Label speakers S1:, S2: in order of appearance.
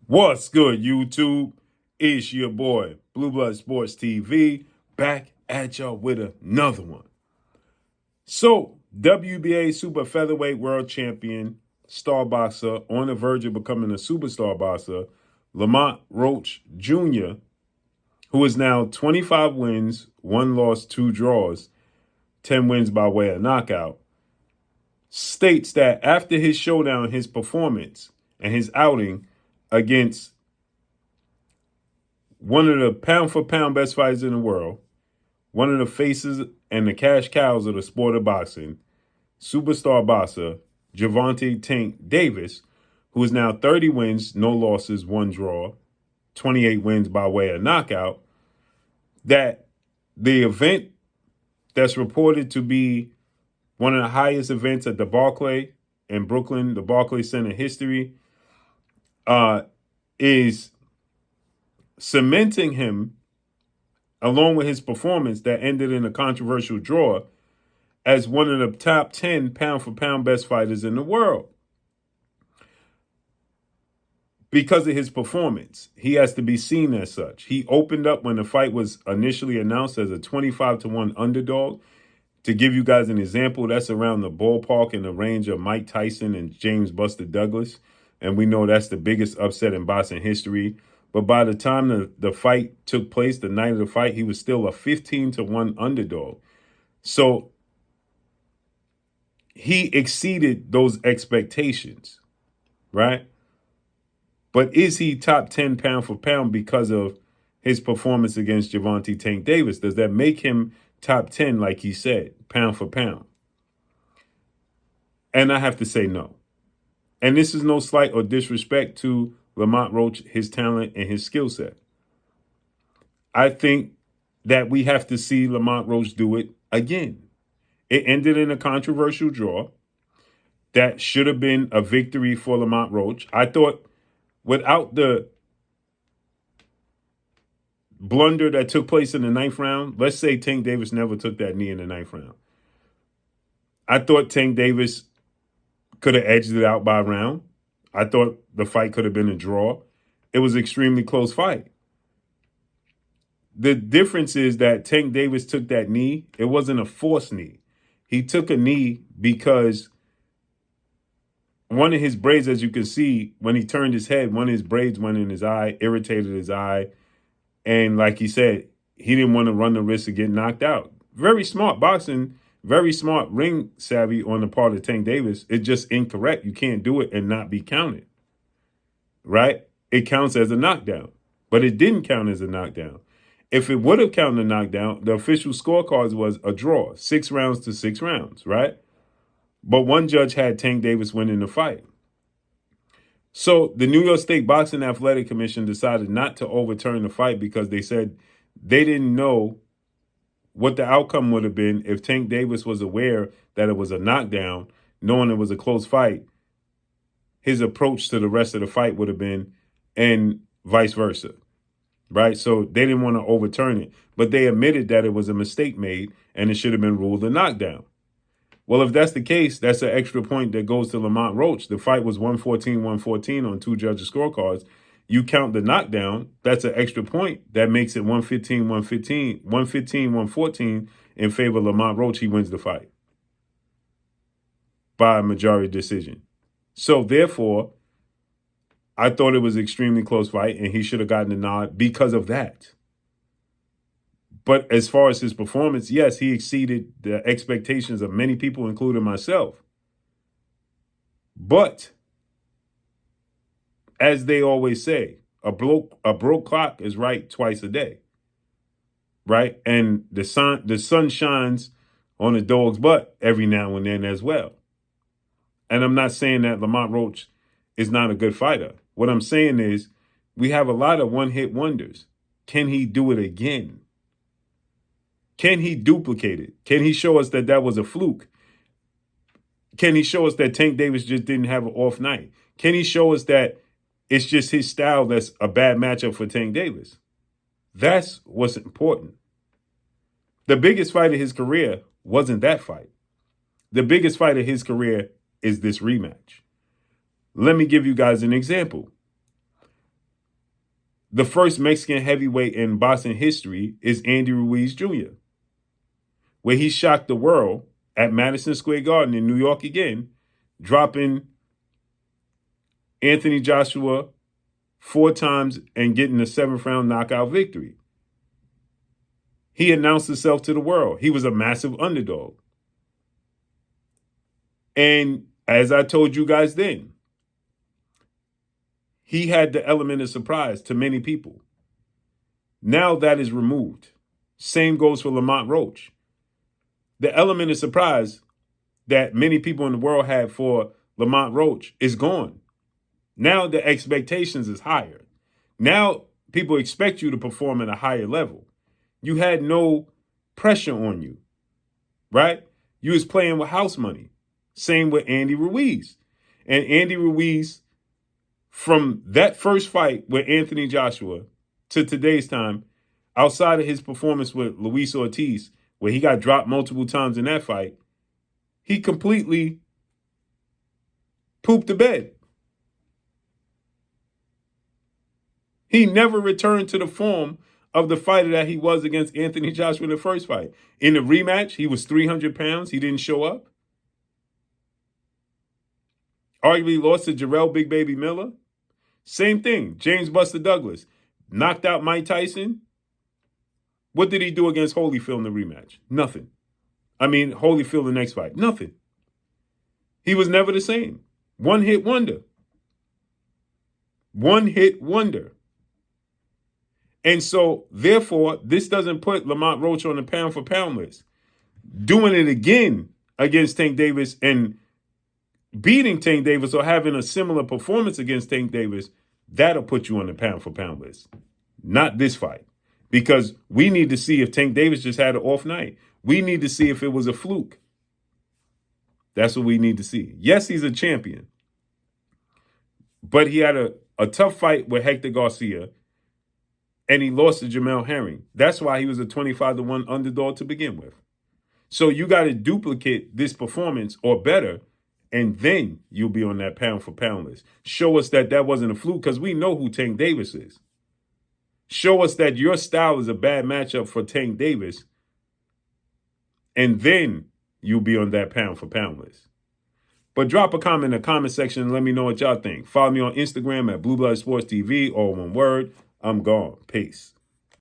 S1: What's good, YouTube? It's your boy, Blue Blood Sports TV, back at y'all with another one. So, WBA Super Featherweight World Champion, star boxer, on the verge of becoming a superstar boxer, Lamont Roach Jr., who is now 25 wins, 1 loss, 2 draws, 10 wins by way of knockout, states that after his showdown, his performance, and his outing against one of the pound for pound best fighters in the world, one of the faces and the cash cows of the sport of boxing, superstar boxer Gervonta Tank Davis, who is now 30 wins, no losses, 1 draw, 28 wins by way of knockout, that the event that's reported to be one of the highest events at the Barclay in Brooklyn, the Barclays Center history, is cementing him, along with his performance that ended in a controversial draw, as one of the top 10 pound for pound best fighters in the world. Because of his performance, he has to be seen as such. He opened up when the fight was initially announced as a 25-1 underdog. To give you guys an example, that's around the ballpark in the range of Mike Tyson and James Buster Douglas. And we know that's the biggest upset in boxing history. But by the time the fight took place, the night of the fight, he was still a 15-1 underdog. So he exceeded those expectations, right? But is he top 10 pound for pound because of his performance against Gervonta Tank Davis? Does that make him top 10, like he said, pound for pound? And I have to say no. And this is no slight or disrespect to Lamont Roach, his talent and his skill set. I think that we have to see Lamont Roach do it again. It ended in a controversial draw that should have been a victory for Lamont Roach. I thought without the blunder that took place in the 9th round, let's say Tank Davis never took that knee in the 9th round, I thought Tank Davis could have edged it out by a round. I thought the fight could have been a draw. It was an extremely close fight. The difference is that Tank Davis took that knee. It wasn't a forced knee. He took a knee because one of his braids, as you can see, when he turned his head, one of his braids went in his eye, irritated his eye. And like he said, he didn't want to run the risk of getting knocked out. Very smart boxing, very smart ring savvy on the part of Tank Davis. It's just incorrect. You can't do it and not be counted, right? It counts as a knockdown, but it didn't count as a knockdown. If it would have counted a knockdown, the official scorecards was a draw, 6 rounds to 6 rounds, right? But one judge had Tank Davis winning the fight. So the New York State Boxing Athletic Commission decided not to overturn the fight because they said they didn't know what the outcome would have been if Tank Davis was aware that it was a knockdown, knowing it was a close fight. His approach to the rest of the fight would have been, and vice versa, right? So they didn't want to overturn it, but they admitted that it was a mistake made and it should have been ruled a knockdown. Well, if that's the case, that's an extra point that goes to Lamont Roach. The fight was 114-114 on 2 judges' scorecards. You count the knockdown, that's an extra point. That makes it 115-115, 115-114 in favor of Lamont Roach. He wins the fight by a majority decision. So therefore, I thought it was an extremely close fight, and he should have gotten the nod because of that. But as far as his performance, yes, he exceeded the expectations of many people, including myself. But as they always say, a broke clock is right twice a day, right? And the sun shines on a dog's butt every now and then as well. And I'm not saying that Lamont Roach is not a good fighter. What I'm saying is we have a lot of one-hit wonders. Can he do it again? Can he duplicate it? Can he show us that that was a fluke? Can he show us that Tank Davis just didn't have an off night? Can he show us that it's just his style that's a bad matchup for Tank Davis? That's what's important. The biggest fight of his career wasn't that fight. The biggest fight of his career is this rematch. Let me give you guys an example. The first Mexican heavyweight in boxing history is Andy Ruiz Jr., where he shocked the world at Madison Square Garden in New York again, dropping Anthony Joshua 4 times and getting a 7th round knockout victory. He announced himself to the world. He was a massive underdog. And as I told you guys then, he had the element of surprise to many people. Now that is removed. Same goes for Lamont Roach. The element of surprise that many people in the world had for Lamont Roach is gone. Now the expectations is higher. Now people expect you to perform at a higher level. You had no pressure on you, right? You was playing with house money. Same with Andy Ruiz. And Andy Ruiz, from that first fight with Anthony Joshua to today's time, outside of his performance with Luis Ortiz, where he got dropped multiple times in that fight, he completely pooped the bed. He never returned to the form of the fighter that he was against Anthony Joshua in the first fight. In the rematch, he was 300 pounds. He didn't show up. Arguably lost to Jarrell Big Baby Miller. Same thing. James Buster Douglas knocked out Mike Tyson. What did he do against Holyfield in the rematch? Nothing. I mean, Holyfield the next fight. Nothing. He was never the same. One hit wonder. One hit wonder. And so, therefore, this doesn't put Lamont Roach on the pound for pound list. Doing it again against Tank Davis and beating Tank Davis or having a similar performance against Tank Davis, that'll put you on the pound for pound list. Not this fight. Because we need to see if Tank Davis just had an off night. We need to see if it was a fluke. That's what we need to see. Yes, he's a champion. But he had a tough fight with Hector Garcia. And he lost to Jamel Herring. That's why he was a 25-1 underdog to begin with. So you got to duplicate this performance or better, and then you'll be on that pound for pound list. Show us that that wasn't a fluke, because we know who Tank Davis is. Show us that your style is a bad matchup for Tank Davis, and then you'll be on that pound for pound list. But drop a comment in the comment section and let me know what y'all think. Follow me on Instagram at Blue Blood Sports TV, all one word. I'm gone. Peace.